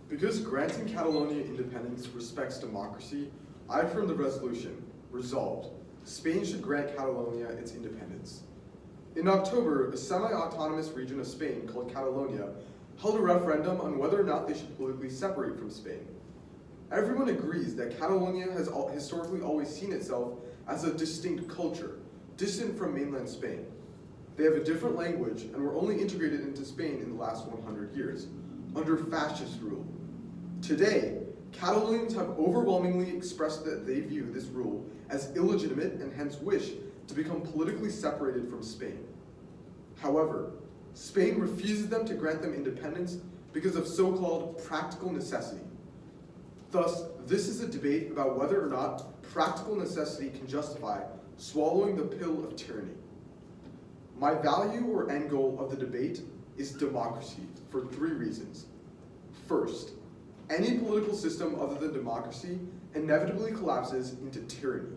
Because granting Catalonia independence respects democracy, I affirm the resolution, resolved, Spain should grant Catalonia its independence. In October, a semi-autonomous region of Spain called Catalonia held a referendum on whether or not they should politically separate from Spain. Everyone agrees that Catalonia has historically always seen itself as a distinct culture, distant from mainland Spain. They have a different language and were only integrated into Spain in the last 100 years, under fascist rule. Today, Catalonians have overwhelmingly expressed that they view this rule as illegitimate and hence wish to become politically separated from Spain. However, Spain refuses them to grant them independence because of so-called practical necessity. Thus, this is a debate about whether or not practical necessity can justify swallowing the pill of tyranny. My value or end goal of the debate is democracy for 3 reasons. First, any political system other than democracy inevitably collapses into tyranny.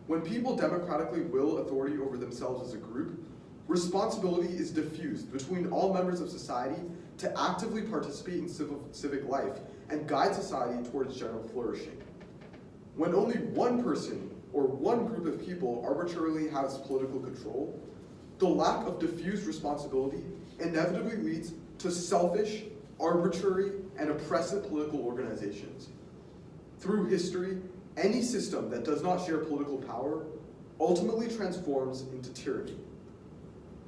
When people democratically will authority over themselves as a group, responsibility is diffused between all members of society to actively participate in civic life and guide society towards general flourishing. When only one person or one group of people arbitrarily has political control, the lack of diffused responsibility inevitably leads to selfish, arbitrary, and oppressive political organizations. Through history, any system that does not share political power ultimately transforms into tyranny.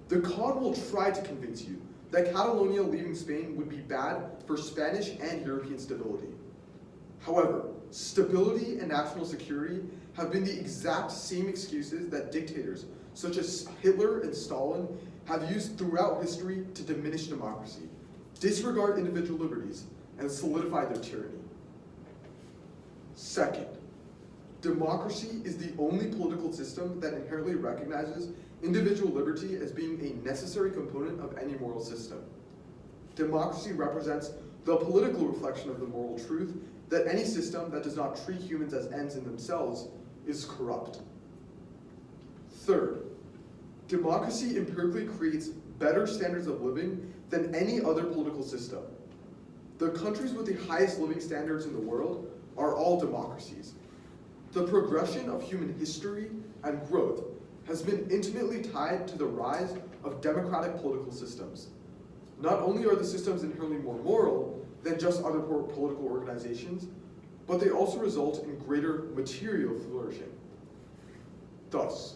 The con will try to convince you that Catalonia leaving Spain would be bad for Spanish and European stability. However, stability and national security have been the exact same excuses that dictators such as Hitler and Stalin have used throughout history to diminish democracy, disregard individual liberties, and solidify their tyranny. Second, democracy is the only political system that inherently recognizes individual liberty as being a necessary component of any moral system. Democracy represents the political reflection of the moral truth that any system that does not treat humans as ends in themselves is corrupt. Third, democracy empirically creates better standards of living than any other political system. The countries with the highest living standards in the world are all democracies. The progression of human history and growth has been intimately tied to the rise of democratic political systems. Not only are the systems inherently more moral than just other political organizations, but they also result in greater material flourishing. Thus,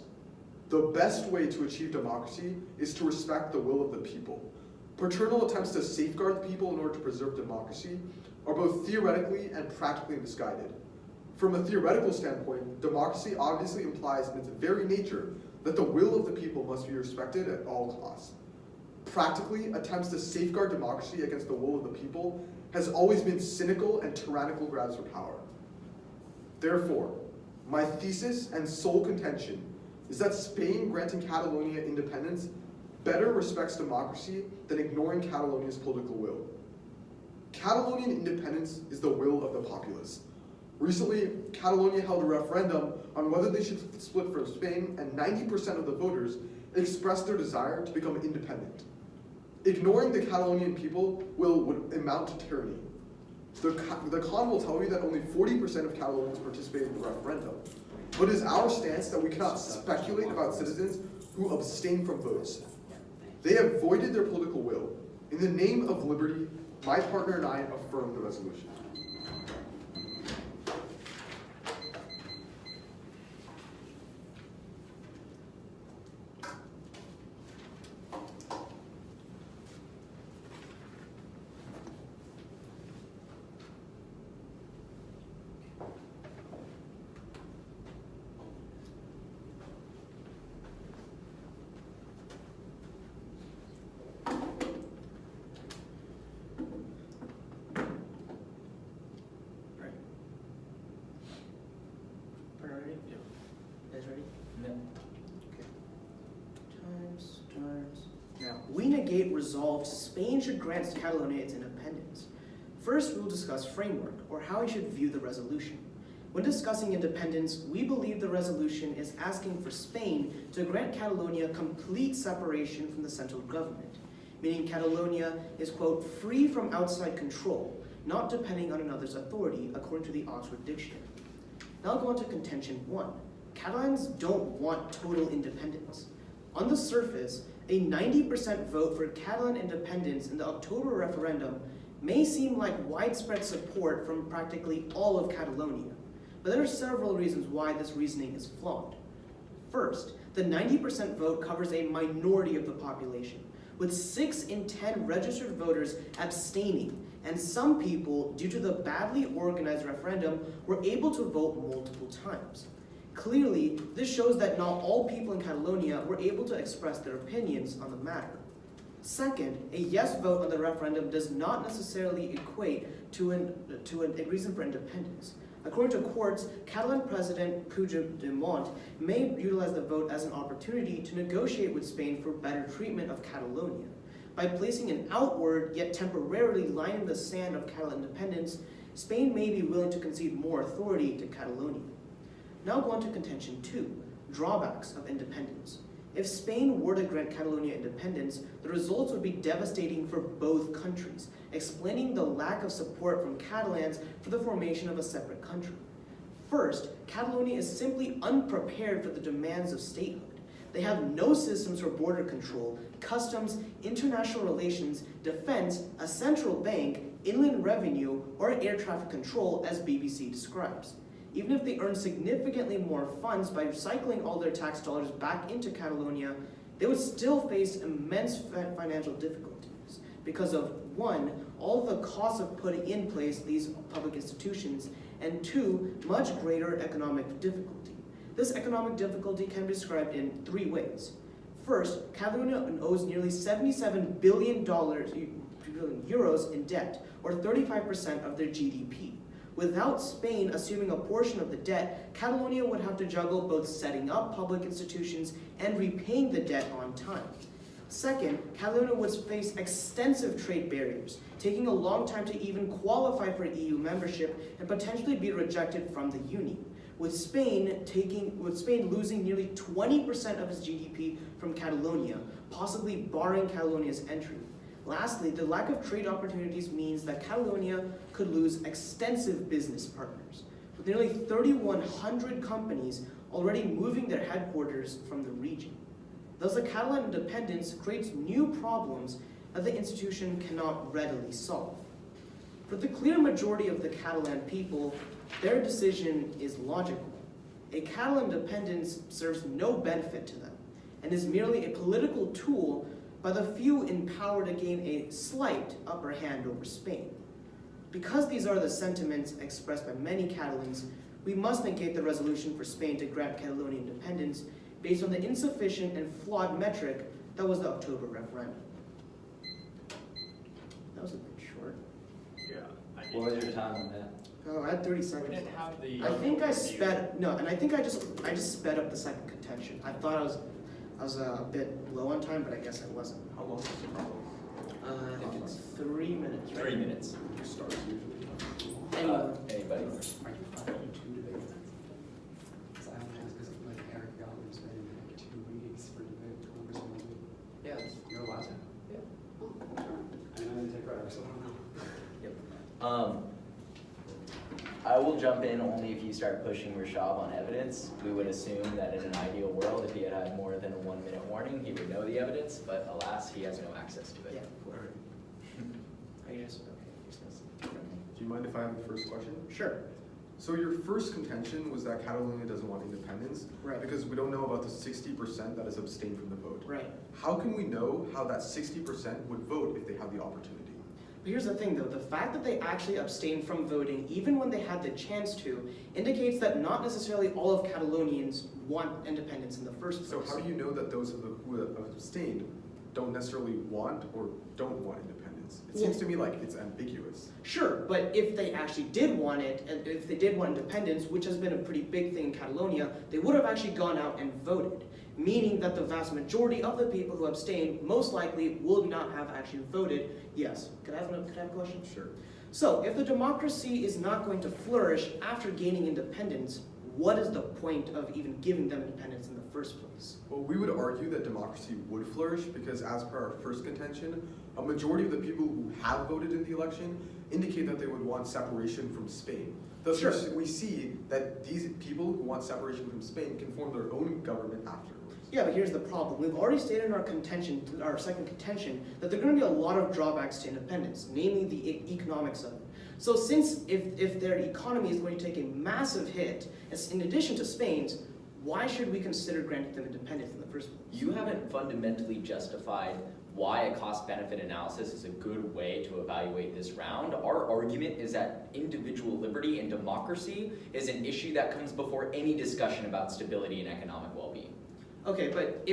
the best way to achieve democracy is to respect the will of the people. Paternal attempts to safeguard the people in order to preserve democracy are both theoretically and practically misguided. From a theoretical standpoint, democracy obviously implies in its very nature that the will of the people must be respected at all costs. Practically, attempts to safeguard democracy against the will of the people has always been cynical and tyrannical grabs for power. Therefore, my thesis and sole contention is that Spain granting Catalonia independence better respects democracy than ignoring Catalonia's political will. Catalonian independence is the will of the populace. Recently, Catalonia held a referendum on whether they should split from Spain, and 90% of the voters expressed their desire to become independent. Ignoring the Catalonian people would amount to tyranny. The con will tell you that only 40% of Catalonians participated in the referendum, but it is our stance that we cannot speculate about citizens who abstain from votes. They have voided their political will. In the name of liberty, my partner and I affirm the resolution. We negate resolved Spain should grant Catalonia its independence. First, we will discuss framework, or how we should view the resolution. When discussing independence, we believe the resolution is asking for Spain to grant Catalonia complete separation from the central government, meaning Catalonia is, quote, free from outside control, not depending on another's authority, according to the Oxford Dictionary. Now I'll go on to contention 1. Catalans don't want total independence. On the surface, a 90% vote for Catalan independence in the October referendum may seem like widespread support from practically all of Catalonia, but there are several reasons why this reasoning is flawed. First, the 90% vote covers a minority of the population, with 6 in 10 registered voters abstaining, and some people, due to the badly organized referendum, were able to vote multiple times. Clearly, this shows that not all people in Catalonia were able to express their opinions on the matter. Second, a yes vote on the referendum does not necessarily equate to a reason for independence. According to courts, Catalan President Puigdemont may utilize the vote as an opportunity to negotiate with Spain for better treatment of Catalonia. By placing an outward, yet temporarily line in the sand of Catalan independence, Spain may be willing to concede more authority to Catalonia. Now go on to contention 2, drawbacks of independence. If Spain were to grant Catalonia independence, the results would be devastating for both countries, explaining the lack of support from Catalans for the formation of a separate country. First, Catalonia is simply unprepared for the demands of statehood. They have no systems for border control, customs, international relations, defense, a central bank, inland revenue, or air traffic control, as BBC describes. Even if they earn significantly more funds by recycling all their tax dollars back into Catalonia, they would still face immense financial difficulties because of 1, all the costs of putting in place these public institutions, and 2, much greater economic difficulty. This economic difficulty can be described in 3 ways. First, Catalonia owes nearly $77 billion euros in debt, or 35% of their GDP. Without Spain assuming a portion of the debt, Catalonia would have to juggle both setting up public institutions and repaying the debt on time. Second, Catalonia would face extensive trade barriers, taking a long time to even qualify for EU membership and potentially be rejected from the Union, with Spain losing nearly 20% of its GDP from Catalonia, possibly barring Catalonia's entry. Lastly, the lack of trade opportunities means that Catalonia could lose extensive business partners, with nearly 3,100 companies already moving their headquarters from the region. Thus, the Catalan independence creates new problems that the institution cannot readily solve. For the clear majority of the Catalan people, their decision is logical. A Catalan independence serves no benefit to them and is merely a political tool by the few in power to gain a slight upper hand over Spain. Because these are the sentiments expressed by many Catalans, we must negate the resolution for Spain to grant Catalonia independence based on the insufficient and flawed metric that was the October referendum. That was a bit short. Yeah. What was your time on that? Oh, I had 30 We seconds. didn't have the. I think I overview. just sped up the second contention. I thought I was a bit low on time, but I guess I wasn't. How long is the problem? I think it's 3 minutes, right? 3 minutes. Who starts usually? Anyone. Anybody? Are you finding 2 debates? Because I only asked because like Eric Galvin's ready to make 2 weeks for debate. Congress will do. Yeah. You're allowed to? Yeah. Oh, sure. I mean, I didn't take Eric, so I don't know. I will jump in only if you start pushing Rashab on evidence. We would assume that in an ideal world, if he had had more than a 1 minute warning, he would know the evidence, but alas, he has no access to it. Yeah. Are you just, okay. Do you mind if I have the first question? Sure. So your first contention was that Catalonia doesn't want independence? Right. Because we don't know about the 60% that has abstained from the vote. Right. How can we know how that 60% would vote if they have the opportunity? But here's the thing though, the fact that they actually abstained from voting, even when they had the chance to, indicates that not necessarily all of Catalonians want independence in the first place. So how do you know that those who have abstained don't necessarily want or don't want independence? It seems to me like it's ambiguous. Sure, but if they actually did want it, and if they did want independence, which has been a pretty big thing in Catalonia, they would have actually gone out and voted, meaning that the vast majority of the people who abstained most likely would not have actually voted yes. Could I have a question? Sure. So, if the democracy is not going to flourish after gaining independence, what is the point of even giving them independence in the first place? Well, we would argue that democracy would flourish because, as per our first contention, a majority of the people who have voted in the election indicate that they would want separation from Spain. Thus, Sure. we see that these people who want separation from Spain can form their own government afterwards. Yeah, but here's the problem. We've already stated in our contention, our second contention, that there are going to be a lot of drawbacks to independence, namely the economics of it. So since if their economy is going to take a massive hit, as in addition to Spain's, why should we consider granting them independence in the first place? You haven't fundamentally justified why a cost-benefit analysis is a good way to evaluate this round. Our argument is that individual liberty and democracy is an issue that comes before any discussion about stability and economic well-being. Okay, but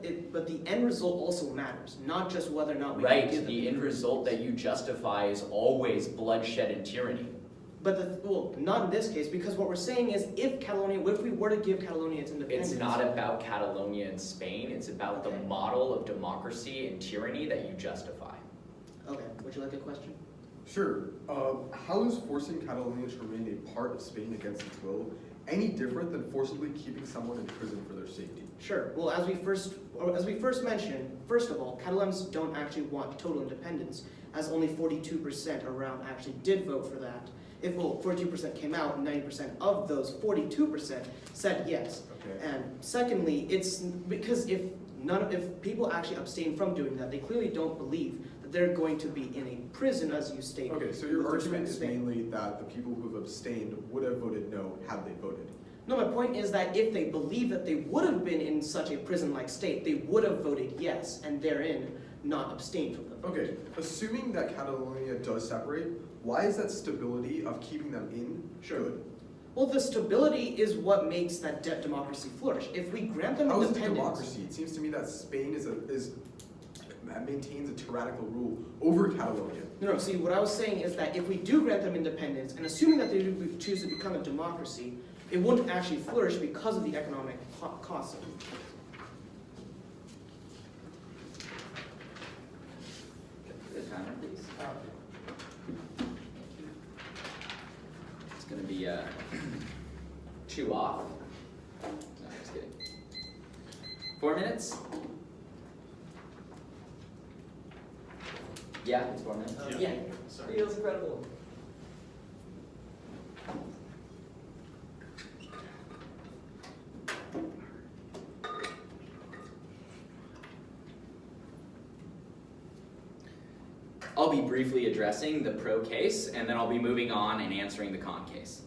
the end result also matters, not just whether or not we can Right, give them the end result that you justify is always bloodshed and tyranny. But well, not in this case, because what we're saying is if we were to give Catalonia its independence... It's not about Catalonia and Spain, it's about the model of democracy and tyranny that you justify. Okay, would you like a question? Sure. How is forcing Catalonia to remain a part of Spain against its will any different than forcibly keeping someone in prison for their safety? Sure. Well, as we first mentioned, first of all, Catalans don't actually want total independence, as only 42% around actually did vote for that. 42% came out, and 90% of those 42% said yes. Okay. And secondly, it's because if people actually abstain from doing that, they clearly don't believe that they're going to be in a prison, as you stated. Okay, so your with respect argument to is Spain. mainly that the people who have abstained would have voted no had they voted. No, my point is that if they believe that they would have been in such a prison-like state, they would have voted yes, and therein not abstained from them. Okay, assuming that Catalonia does separate, why is that stability of keeping them in good? Well, the stability is what makes that democracy flourish. If we grant them How is it independence... democracy? It seems to me that Spain maintains a tyrannical rule over Catalonia. No, see, what I was saying is that if we do grant them independence, and assuming that they do choose to become a democracy, it wouldn't actually flourish because of the economic costs of it. The timer, please. It's going to be 2 off. No, just kidding. 4 minutes? Yeah, it's 4 minutes. Yeah. Sorry. Feels incredible. I'll be briefly addressing the pro case, and then I'll be moving on and answering the con case.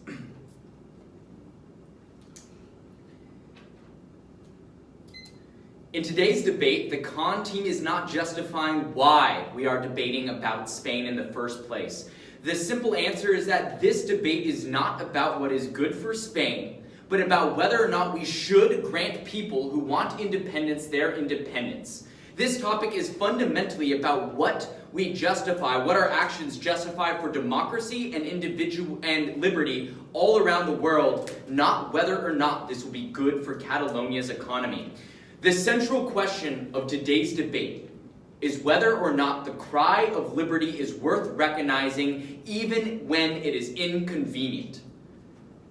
In today's debate, the con team is not justifying why we are debating about Spain in the first place. The simple answer is that this debate is not about what is good for Spain, but about whether or not we should grant people who want independence their independence. This topic is fundamentally about what we justify, what our actions justify for democracy and individual and liberty all around the world, not whether or not this will be good for Catalonia's economy. The central question of today's debate is whether or not the cry of liberty is worth recognizing even when it is inconvenient.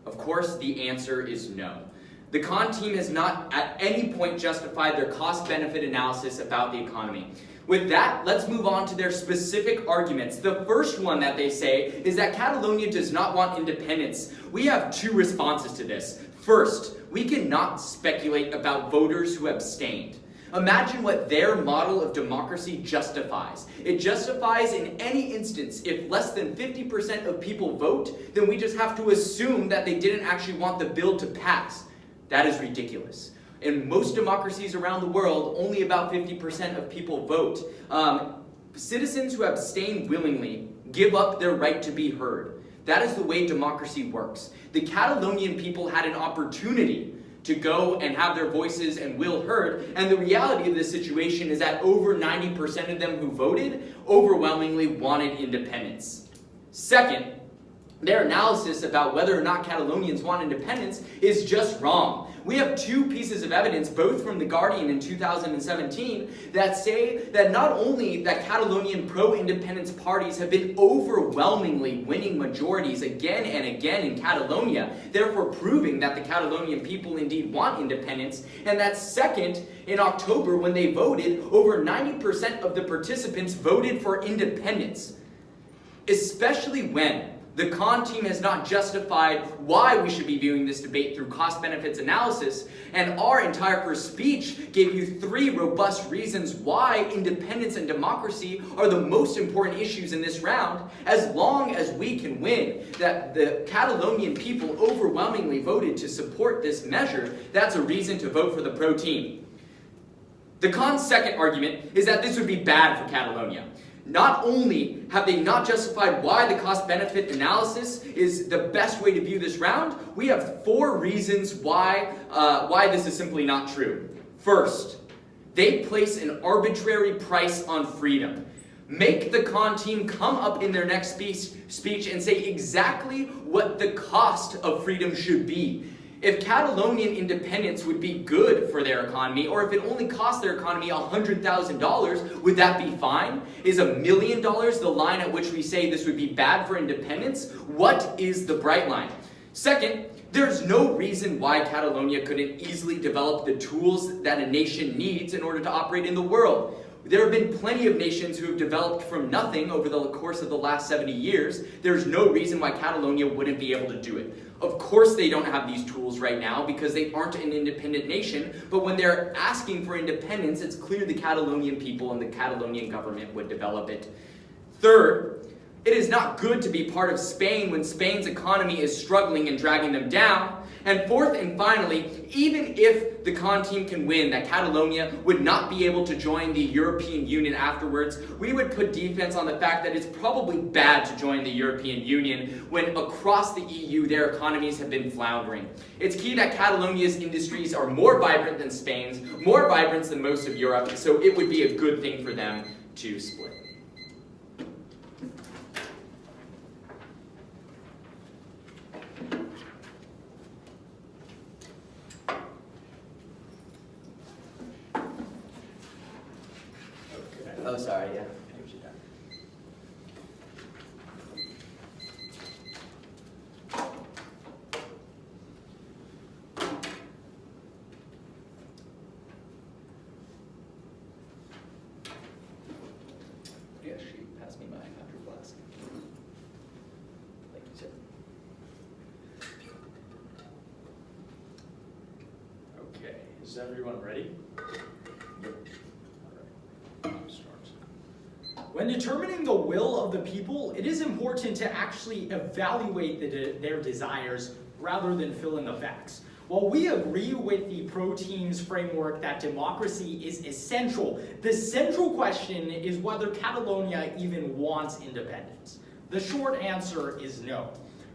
Of course, the answer is no. The con team has not at any point justified their cost-benefit analysis about the economy. With that, let's move on to their specific arguments. The first one that they say is that Catalonia does not want independence. We have 2 responses to this. First, we cannot speculate about voters who abstained. Imagine what their model of democracy justifies. It justifies in any instance, if less than 50% of people vote, then we just have to assume that they didn't actually want the bill to pass. That is ridiculous. In most democracies around the world, only about 50% of people vote. Citizens who abstain willingly give up their right to be heard. That is the way democracy works. The Catalonian people had an opportunity to go and have their voices and will heard, and the reality of this situation is that over 90% of them who voted overwhelmingly wanted independence. Second, their analysis about whether or not Catalonians want independence is just wrong. We have two pieces of evidence, both from The Guardian in 2017, that say that not only that Catalonian pro-independence parties have been overwhelmingly winning majorities again and again in Catalonia, therefore proving that the Catalonian people indeed want independence, and that second, in October when they voted, over 90% of the participants voted for independence. Especially when the con team has not justified why we should be viewing this debate through cost-benefits analysis, and our entire first speech gave you 3 robust reasons why independence and democracy are the most important issues in this round. As long as we can win, that the Catalonian people overwhelmingly voted to support this measure, that's a reason to vote for the pro team. The con's second argument is that this would be bad for Catalonia. Not only have they not justified why the cost-benefit analysis is the best way to view this round, we have 4 reasons why this is simply not true. First, they place an arbitrary price on freedom. Make the con team come up in their next speech and say exactly what the cost of freedom should be. If Catalonian independence would be good for their economy, or if it only cost their economy $100,000, would that be fine? Is $1 million the line at which we say this would be bad for independence? What is the bright line? Second, there's no reason why Catalonia couldn't easily develop the tools that a nation needs in order to operate in the world. There have been plenty of nations who have developed from nothing over the course of the last 70 years. There's no reason why Catalonia wouldn't be able to do it. Of course they don't have these tools right now because they aren't an independent nation, but when they're asking for independence, it's clear the Catalonian people and the Catalonian government would develop it. Third, it is not good to be part of Spain when Spain's economy is struggling and dragging them down. And fourth and finally, even if the con team can win that Catalonia would not be able to join the European Union afterwards, we would put defense on the fact that it's probably bad to join the European Union when across the EU their economies have been floundering. It's key that Catalonia's industries are more vibrant than Spain's, more vibrant than most of Europe, so it would be a good thing for them to split. Oh, sorry, yeah. Yeah, she passed me my after class. Thank you, sir. Okay, is everyone ready? When determining the will of the people, it is important to actually evaluate their desires rather than fill in the facts. While we agree with the pro-team's framework that democracy is essential, the central question is whether Catalonia even wants independence. The short answer is no.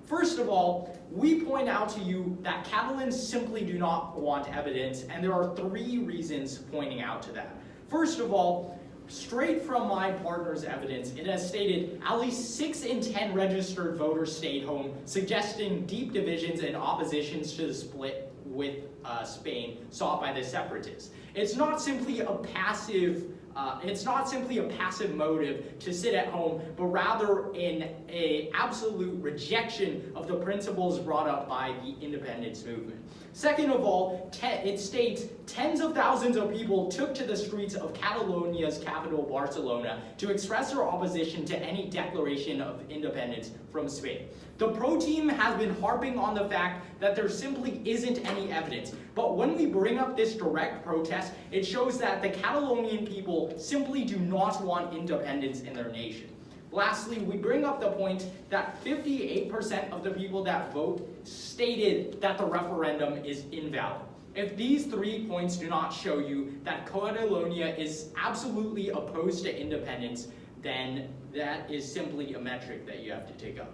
First of all, we point out to you that Catalans simply do not want evidence, and there are 3 reasons pointing out to that. First of all, straight from my partner's evidence, it has stated at least 6 in 10 registered voters stayed home, suggesting deep divisions and oppositions to the split with Spain sought by the separatists. It's not simply a passive motive to sit at home, but rather an absolute rejection of the principles brought up by the independence movement. Second of all, it states tens of thousands of people took to the streets of Catalonia's capital, Barcelona, to express their opposition to any declaration of independence from Spain. The pro team has been harping on the fact that there simply isn't any evidence, but when we bring up this direct protest, it shows that the Catalonian people simply do not want independence in their nation. Lastly, we bring up the point that 58% of the people that vote stated that the referendum is invalid. If these 3 points do not show you that Catalonia is absolutely opposed to independence, then that is simply a metric that you have to take up.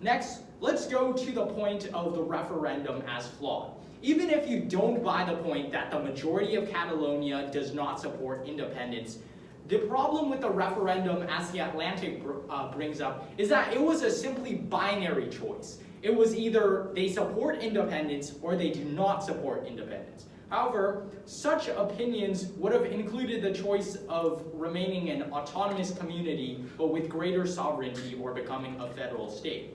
Next, let's go to the point of the referendum as flawed. Even if you don't buy the point that the majority of Catalonia does not support independence, The problem with the referendum, as the Atlantic brings up, is that it was a simply binary choice. It was either they support independence or they do not support independence. However, such opinions would have included the choice of remaining an autonomous community but with greater sovereignty or becoming a federal state.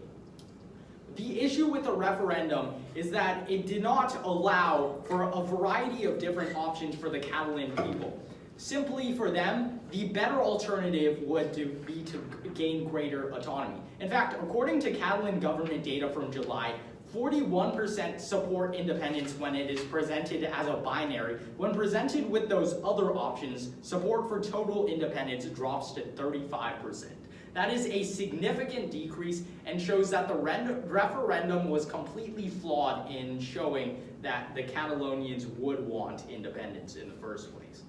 The issue with the referendum is that it did not allow for a variety of different options for the Catalan people. Simply for them, the better alternative would be to gain greater autonomy. In fact, according to Catalan government data from July, 41% support independence when it is presented as a binary. When presented with those other options, support for total independence drops to 35%. That is a significant decrease and shows that the referendum was completely flawed in showing that the Catalonians would want independence in the first place.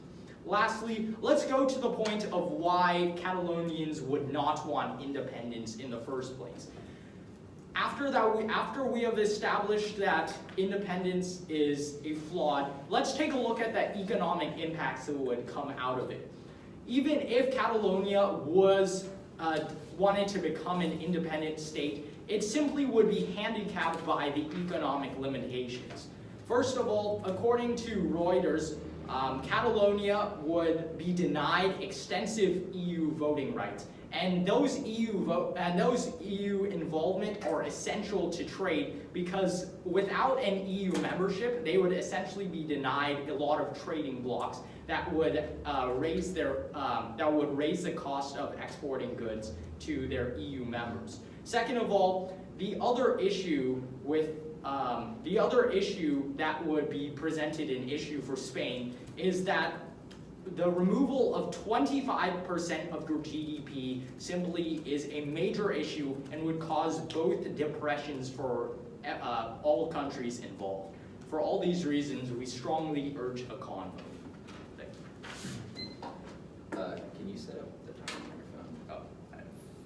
Lastly, let's go to the point of why Catalonians would not want independence in the first place. After we have established that independence is a flawed, let's take a look at the economic impacts that would come out of it. Even if Catalonia was wanted to become an independent state, it simply would be handicapped by the economic limitations. First of all, according to Reuters, Catalonia would be denied extensive EU voting rights. And those EU involvement are essential to trade because without an EU membership, they would essentially be denied a lot of trading blocks that would raise the cost of exporting goods to their EU members. Second of all, the other issue that would be presented an issue for Spain is that the removal of 25% of your GDP simply is a major issue and would cause both depressions for all countries involved. For all these reasons, we strongly urge a con vote. Thank you. Can you set up the time on your phone?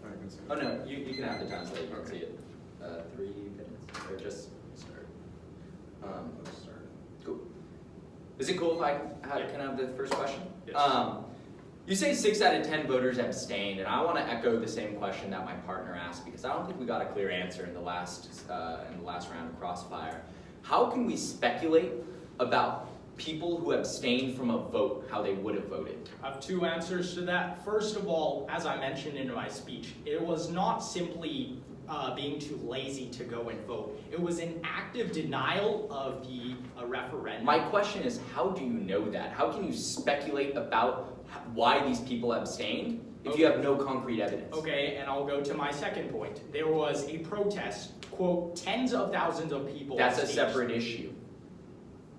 I can say Oh no, you can have the time so that you can see it. 3 minutes, or just start. let's start. Cool. Is it cool if I can have the first question? Yes. You say 6 out of 10 voters abstained, and I want to echo the same question that my partner asked because I don't think we got a clear answer in the last round of Crossfire. How can we speculate about people who abstained from a vote, how they would have voted? I have 2 answers to that. First of all, as I mentioned in my speech, it was not simply being too lazy to go and vote. It was an active denial of the referendum. My question is, how do you know that? How can you speculate about why these people abstained if you have no concrete evidence? Okay, and I'll go to my second point. There was a protest, quote, tens of thousands of people. That's a separate issue.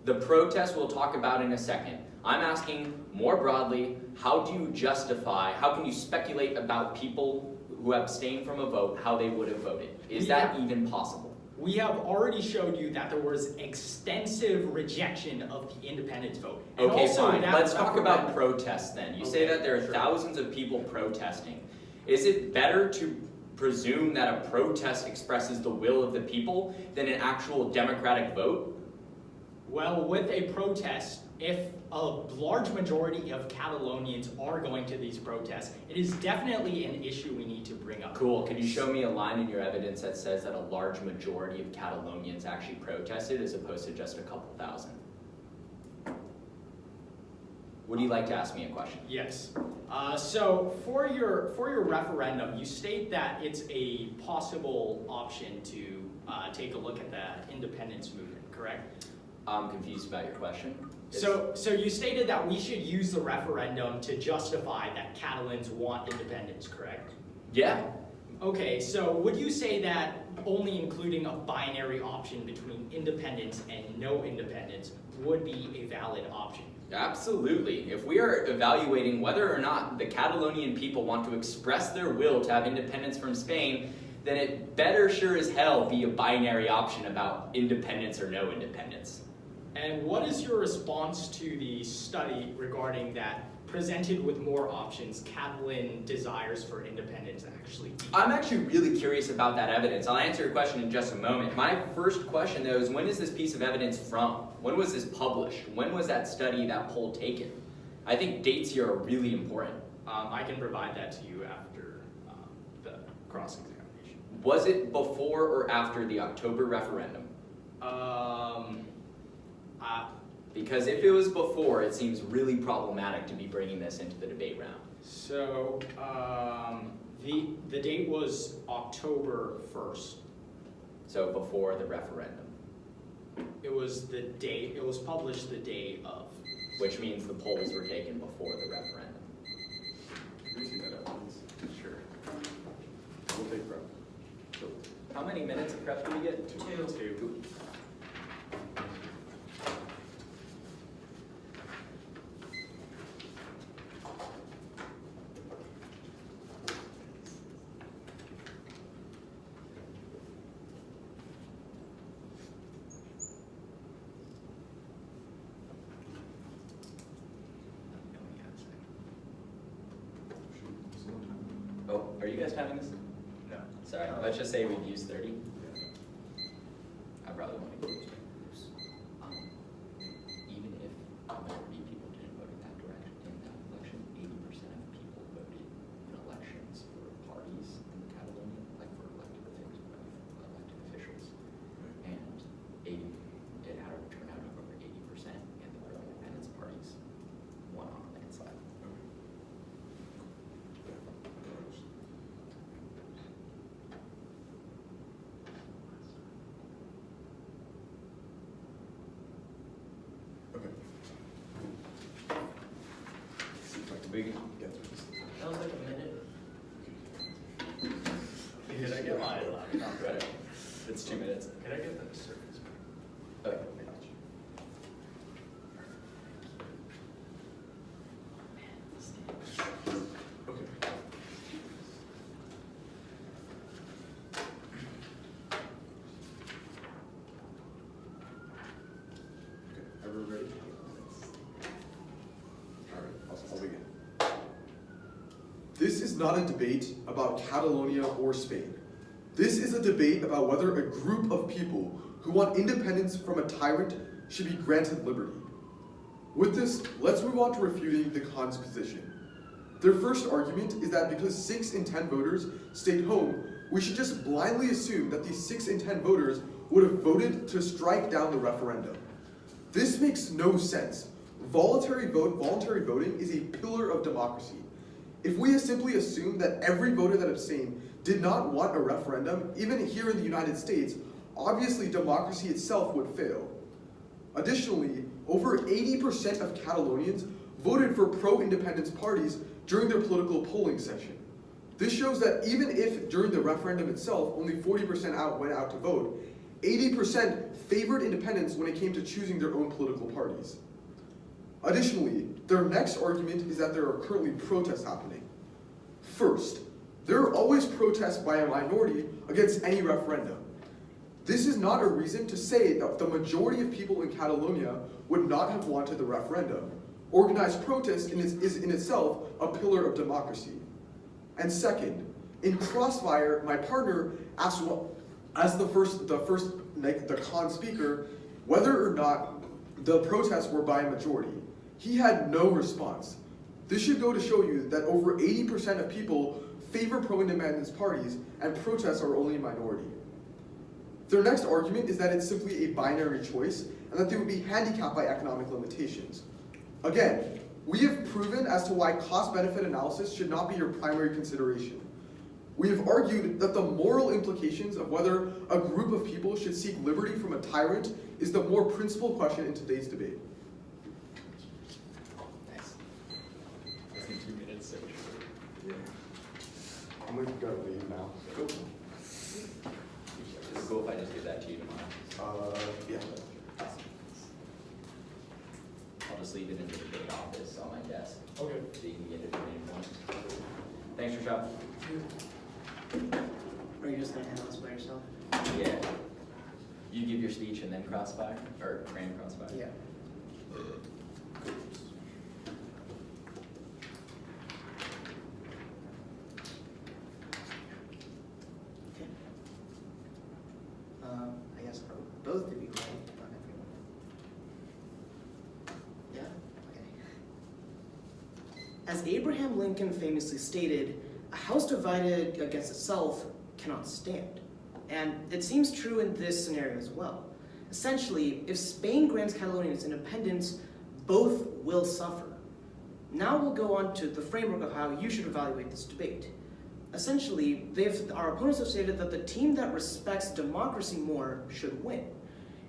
The protest we'll talk about in a second. I'm asking more broadly, how can you speculate about people who abstained from a vote, how they would have voted? Is that even possible? We have already showed you that there was extensive rejection of the independence vote. And Okay, also fine. that Let's talk about referendum- protests then. You say Okay, that there are sure. thousands of people protesting. Is it better to presume that a protest expresses the will of the people than an actual democratic vote? Well, with a protest, if a large majority of Catalonians are going to these protests, it is definitely an issue we need to bring up. Cool. Could you show me a line in your evidence that says that a large majority of Catalonians actually protested as opposed to just a couple thousand? Would you like to ask me a question? Yes. So for your referendum, you state that it's a possible option to take a look at the independence movement, correct? I'm confused about your question. So you stated that we should use the referendum to justify that Catalans want independence, correct? Yeah. Okay, so would you say that only including a binary option between independence and no independence would be a valid option? Absolutely. If we are evaluating whether or not the Catalonian people want to express their will to have independence from Spain, then it better sure as hell be a binary option about independence or no independence. And what is your response to the study regarding that presented with more options, Catalan desires for independence actually? I'm actually really curious about that evidence. I'll answer your question in just a moment. My first question though is, when is this piece of evidence from? When was this published? When was that study, that poll taken? I think dates here are really important. I can provide that to you after the cross-examination. Was it before or after the October referendum? Because if it was before, it seems really problematic to be bringing this into the debate round. So the date was October 1st. So before the referendum, It was the date. It was published the day of. which means the polls were taken before the referendum. Can we see that evidence? Sure. We'll take prep. So, How many minutes of prep do we get? Two. Oh, are you guys having this? No. Sorry, let's just say we've used 30. I probably want to go. Even if a majority of people didn't vote in that direction in that election, 80% of people voted in elections for parties in Catalonia, like for elected officials, and it had a turnout of over 80%, and the pro-independence parties won on a landslide. Okay. See if I can get through this. That was like a minute. Did I get my laptop ready? It's 2 minutes. Can I get the surface? Okay. I got you. Okay. Okay, everyone ready? All right, I'll begin. This is not a debate about Catalonia or Spain. This is a debate about whether a group of people who want independence from a tyrant should be granted liberty. With this, let's move on to refuting the Khan's position. Their first argument is that because 6 in 10 voters stayed home, we should just blindly assume that these 6 in 10 voters would have voted to strike down the referendum. This makes no sense. Voluntary voting is a pillar of democracy. If we simply assume that every voter that abstained did not want a referendum, even here in the United States, obviously democracy itself would fail. Additionally, over 80% of Catalonians voted for pro-independence parties during their political polling session. This shows that even if during the referendum itself only 40% went out to vote, 80% favored independence when it came to choosing their own political parties. Additionally, their next argument is that there are currently protests happening. First, there are always protests by a minority against any referendum. This is not a reason to say that the majority of people in Catalonia would not have wanted the referendum. Organized protest is in itself a pillar of democracy. And second, in Crossfire, my partner asked the Khan speaker whether or not the protests were by a majority. He had no response. This should go to show you that over 80% of people favor pro-independence parties and protests are only a minority. Their next argument is that it's simply a binary choice and that they would be handicapped by economic limitations. Again, we have proven as to why cost-benefit analysis should not be your primary consideration. We have argued that the moral implications of whether a group of people should seek liberty from a tyrant is the more principal question in today's debate. Nice. Less than 2 minutes, so Yeah. I'm gonna go leave now. cool. It's cool if I just give that to you tomorrow. Yeah. I'll just leave it in the debate office on my desk. Okay. So you can get it at any point. Thanks, Rashad. Or are you just gonna handle this by yourself? Yeah. You give your speech and then crossfire? Or Tran crossfire? Yeah. Okay. I guess for both of you, right? Not everyone. Yeah? Okay. As Abraham Lincoln famously stated, a house divided against itself cannot stand. And it seems true in this scenario as well. Essentially, if Spain grants Catalonia its independence, both will suffer. Now we'll go on to the framework of how you should evaluate this debate. Essentially, our opponents have stated that the team that respects democracy more should win.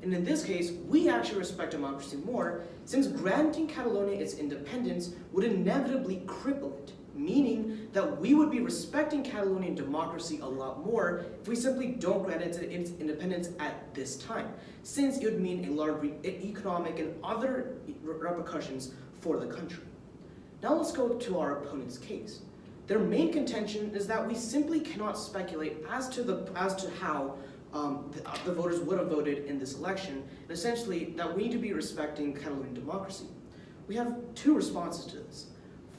And in this case, we actually respect democracy more, since granting Catalonia its independence would inevitably cripple it, meaning that we would be respecting Catalonian democracy a lot more if we simply don't grant it its independence at this time, since it would mean a large economic and other repercussions for the country. Now let's go to our opponent's case. Their main contention is that we simply cannot speculate as to how the voters would have voted in this election, and essentially that we need to be respecting Catalonian democracy. We have two responses to this.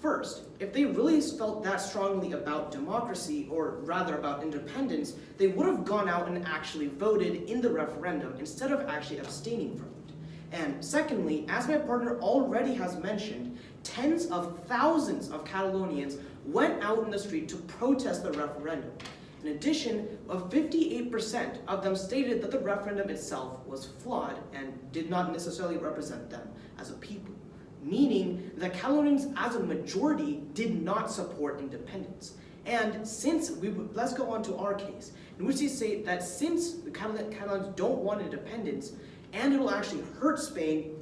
First, if they really felt that strongly about democracy, or rather about independence, they would have gone out and actually voted in the referendum instead of actually abstaining from it. And secondly, as my partner already has mentioned, tens of thousands of Catalonians went out in the street to protest the referendum. In addition, 58% of them stated that the referendum itself was flawed and did not necessarily represent them as a people, meaning that Catalonians as a majority did not support independence. And let's go on to our case, in which they say that since the Catalans don't want independence, and it'll actually hurt Spain,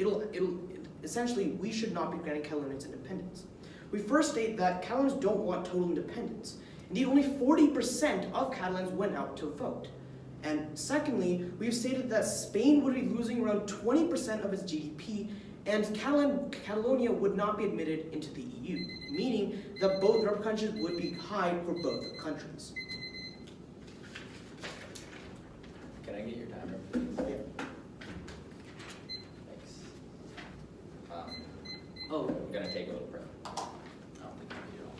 essentially we should not be granting Catalonians independence. We first state that Catalans don't want total independence. Indeed, only 40% of Catalans went out to vote. And secondly, we've stated that Spain would be losing around 20% of its GDP, and Catalonia would not be admitted into the EU, meaning that both repercussions would be high for both countries. Can I get your timer? Yeah. Thanks. Oh, I'm gonna take a little break. I don't think I need it all.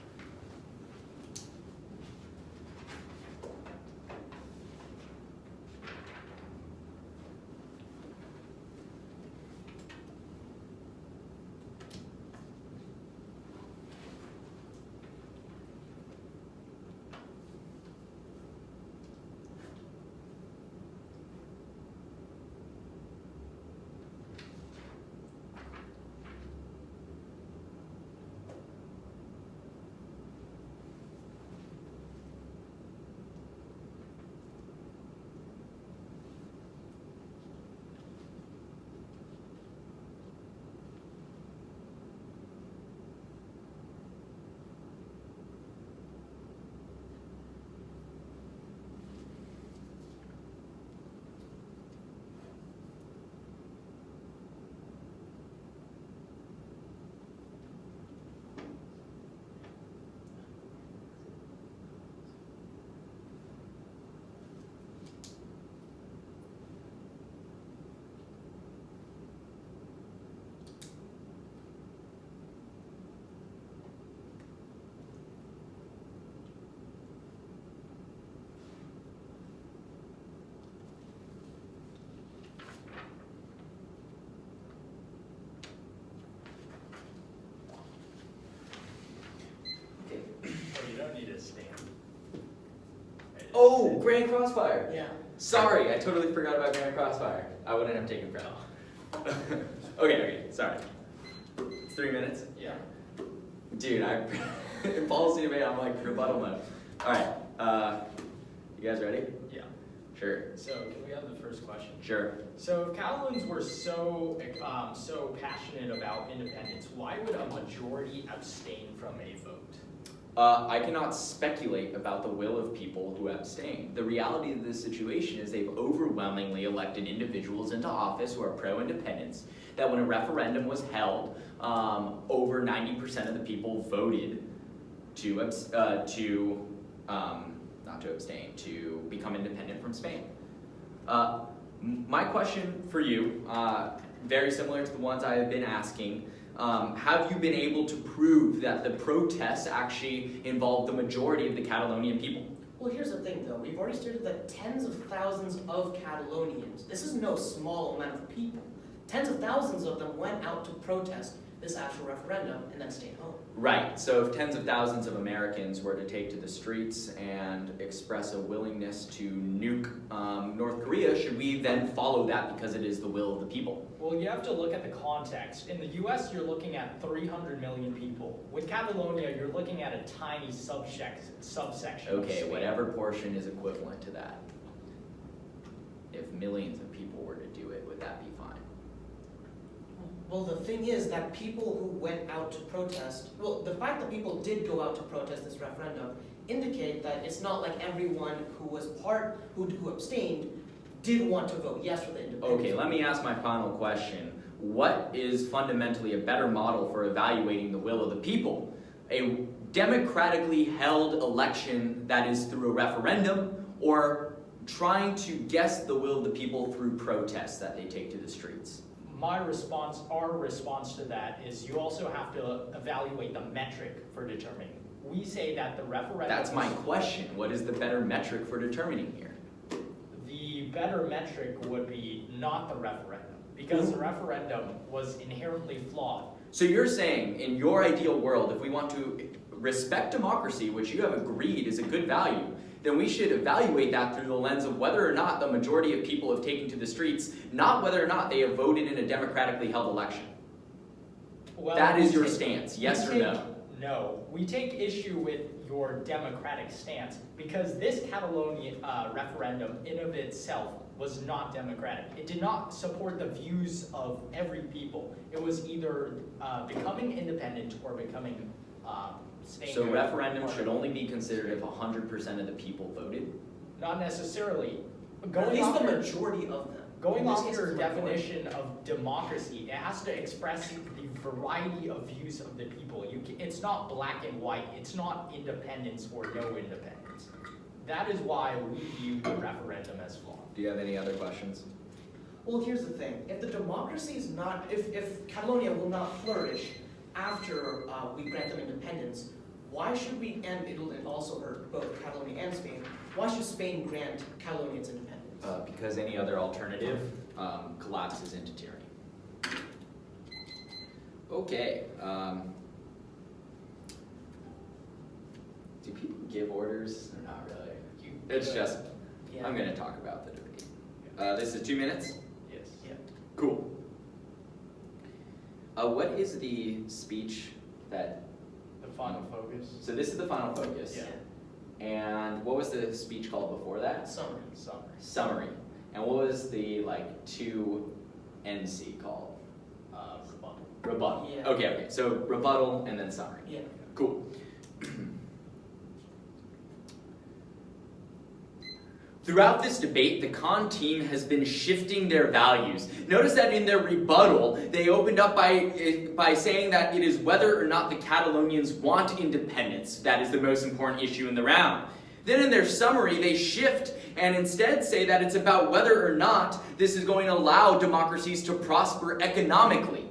Oh, Grand Crossfire! yeah. Sorry, I totally forgot about Grand Crossfire. I wouldn't have taken credit. Okay, sorry. It's 3 minutes? Yeah. Dude, in policy debate, I'm like rebuttal mode. Alright, you guys ready? Yeah. Sure. So can we have the first question? Sure. So if Catalans were so passionate about independence, why would a majority abstain from a vote? I cannot speculate about the will of people who abstain. The reality of this situation is they've overwhelmingly elected individuals into office who are pro-independence, that when a referendum was held, over 90% of the people voted to become independent from Spain. My question for you, very similar to the ones I have been asking, have you been able to prove that the protests actually involved the majority of the Catalonian people? Well, here's the thing, though. We've already stated that tens of thousands of Catalonians, this is no small amount of people, tens of thousands of them went out to protest this actual referendum and then stayed home. Right, so if tens of thousands of Americans were to take to the streets and express a willingness to nuke North Korea, should we then follow that because it is the will of the people? Well, you have to look at the context. In the US, you're looking at 300 million people. With Catalonia, you're looking at a tiny subsection of Okay, Spain. whatever portion is equivalent to that. If millions of people were to do it, would that be fine? Well, the thing is that people who went out to protest, well, the fact that people did go out to protest this referendum indicate that it's not like everyone who abstained did want to vote yes for the independence. Okay, let me ask my final question. What is fundamentally a better model for evaluating the will of the people? A democratically held election that is through a referendum, or trying to guess the will of the people through protests that they take to the streets? Our response to that is you also have to evaluate the metric for determining. We say that the referendum... That's my question. What is the better metric for determining here? The better metric would be not the referendum, because the referendum was inherently flawed. So you're saying, in your ideal world, if we want to respect democracy, which you have agreed is a good value, then we should evaluate that through the lens of whether or not the majority of people have taken to the streets, not whether or not they have voted in a democratically held election. Well, That is we your take- stance, we yes or take- no? No. We take issue with your democratic stance because this Catalonia referendum in of itself was not democratic. It did not support the views of every people. It was either becoming independent or becoming staying. So with referendum part should of- only be considered if 100% of the people voted? Not necessarily. At least the majority of them. Going In this off case, your it's the majority. definition of democracy, it has to express the variety of views of the people. It's not black and white. It's not independence or no independence. That is why we view the referendum as flawed. Do you have any other questions? Well, here's the thing. If the democracy is not, if Catalonia will not flourish after we grant them independence, why should we, and it'll also hurt both Catalonia and Spain, why should Spain grant Catalonia its independence? Because any other alternative collapses into tyranny. Okay. Do people give orders or not really? It's just, Yeah. I'm going to talk about the debate. This is 2 minutes? Yes. Yeah. Cool. What is the speech that, The final focus. so this is the final focus. Yeah. And what was the speech called before that? Summary. Summary. And what was the 2NC called? Rebuttal. Rebuttal. Yeah. Okay, so rebuttal and then summary. Yeah. Cool. Throughout this debate, the Khan team has been shifting their values. Notice that in their rebuttal, they opened up by saying that it is whether or not the Catalonians want independence that is the most important issue in the round. Then in their summary, they shift and instead say that it's about whether or not this is going to allow democracies to prosper economically.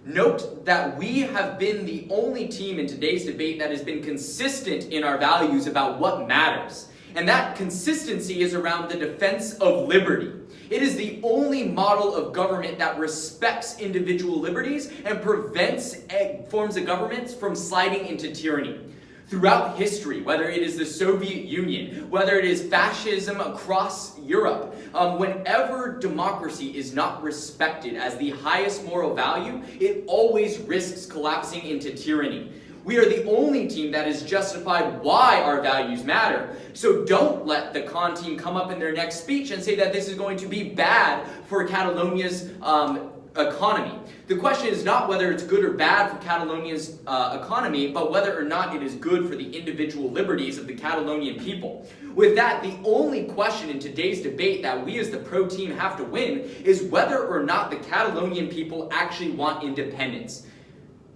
Note that we have been the only team in today's debate that has been consistent in our values about what matters. And that consistency is around the defense of liberty. It is the only model of government that respects individual liberties and prevents forms of governments from sliding into tyranny. Throughout history, whether it is the Soviet Union, whether it is fascism across Europe, whenever democracy is not respected as the highest moral value, it always risks collapsing into tyranny. We are the only team that has justified why our values matter. So don't let the Khan team come up in their next speech and say that this is going to be bad for Catalonia's economy. The question is not whether it's good or bad for Catalonia's economy, but whether or not it is good for the individual liberties of the Catalonian people. With that, the only question in today's debate that we as the pro team have to win is whether or not the Catalonian people actually want independence.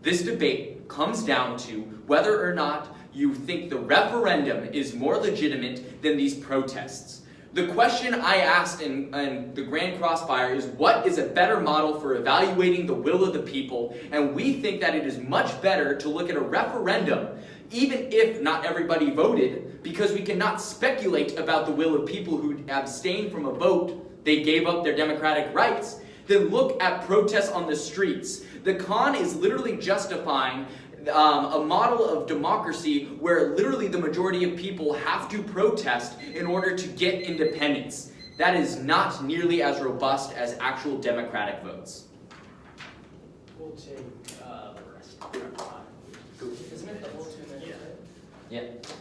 This debate comes down to whether or not you think the referendum is more legitimate than these protests. The question I asked in the Grand Crossfire is what is a better model for evaluating the will of the people, and we think that it is much better to look at a referendum, even if not everybody voted, because we cannot speculate about the will of people who abstained from a vote, they gave up their democratic rights, then look at protests on the streets. The Khan is literally justifying a model of democracy where literally the majority of people have to protest in order to get independence. That is not nearly as robust as actual democratic votes. We'll take the rest of your time. Isn't it the whole 2 minutes? Yeah. Right? Yeah. Thank you.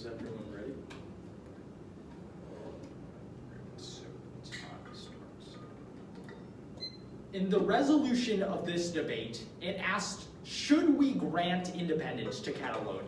Is everyone ready? So time starts. In the resolution of this debate, it asked, should we grant independence to Catalonia?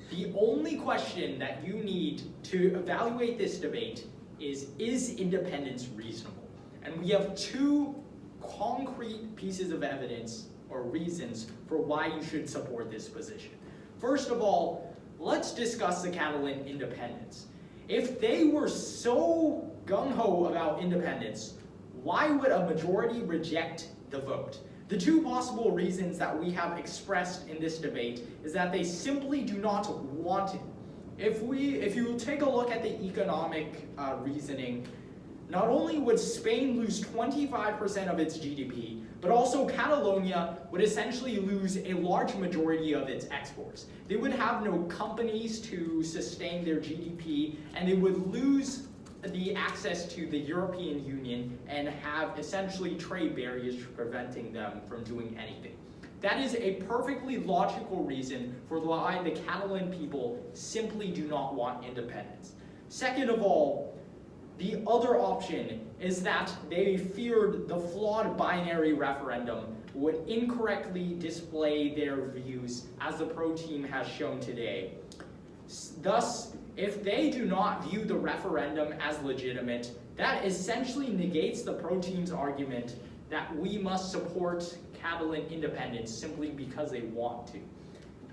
The only question that you need to evaluate this debate is independence reasonable? And we have two concrete pieces of evidence or reasons for why you should support this position. First of all, let's discuss the Catalan independence. If they were so gung-ho about independence, why would a majority reject the vote? The two possible reasons that we have expressed in this debate is that they simply do not want it. If you take a look at the economic reasoning, not only would Spain lose 25% of its GDP, but also Catalonia would essentially lose a large majority of its exports. They would have no companies to sustain their GDP, and they would lose the access to the European Union and have essentially trade barriers preventing them from doing anything. That is a perfectly logical reason for why the Catalan people simply do not want independence. Second of all, the other option is that they feared the flawed binary referendum would incorrectly display their views, as the pro team has shown today. Thus, if they do not view the referendum as legitimate, that essentially negates the pro team's argument that we must support Catalan independence simply because they want to.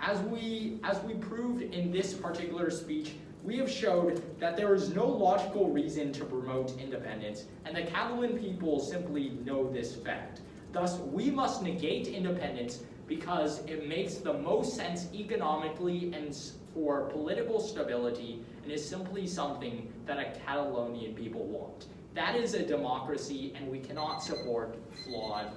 As we proved in this particular speech, we have showed that there is no logical reason to promote independence, and the Catalan people simply know this fact. Thus, we must negate independence because it makes the most sense economically and for political stability, and is simply something that a Catalonian people want. That is a democracy, and we cannot support flawed